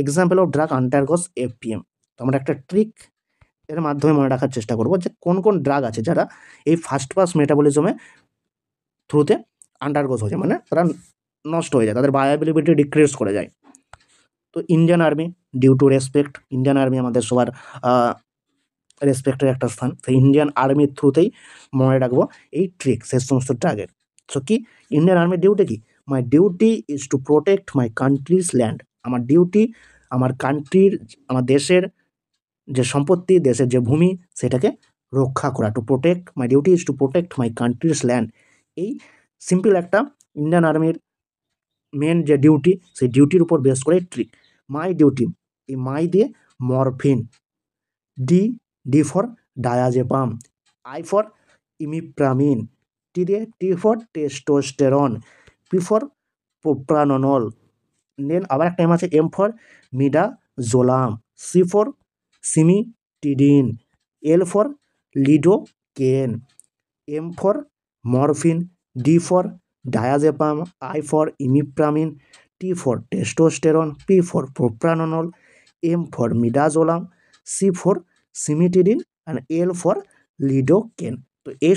Example of drug undergoes FPM. তো আমরা একটা ট্রিক এর মাধ্যমে মনে রাখার চেষ্টা করব যে কোন কোন ড্রাগ আছে যারা এই ফার্স্ট পাস মেটাবলিজমে থ্রুতে আন্ডারগোস হয়ে যায়, মানে তারা নষ্ট হয়ে যায়, তাদের বায়োঅ্যাভেলেবিলিটি ডিক্রিজ করে যায়। তো Indian army, due to respect, Indian army আমাদের সবার রেসপেক্টের একটা স্থান, সেই ইন্ডিয়ান আর্মির থ্রুতেই মনে রাখবো এই ট্রিক সে সমস্ত ড্রাগের। সো কি ইন্ডিয়ান আর্মির ডিউটি কি? My duty is to protect my countries land. আমার ডিউটি আমার কান্ট্রির, আমার দেশের যে সম্পত্তি, দেশের যে ভূমি, সেটাকে রক্ষা করা। To protect, my duty is to protect my countries land. এই সিম্পল একটা ইন্ডিয়ান আর্মির মেন যে ডিউটি, সেই ডিউটির উপর বেস করে ট্রিক। মাই ডিউটি, এই মাই দিয়ে morphine, D for diazepam, I for imipramine, T for testosterone, P for propranolol, then আবার একটা এম আছে M for midazolam, C for cimetidine, L for lidocaine, M for morphine, D for diazepam, I for imipramine, T for testosterone, P for propranolol, M for midazolam, C for cimetidine and L for lidocaine. তো এই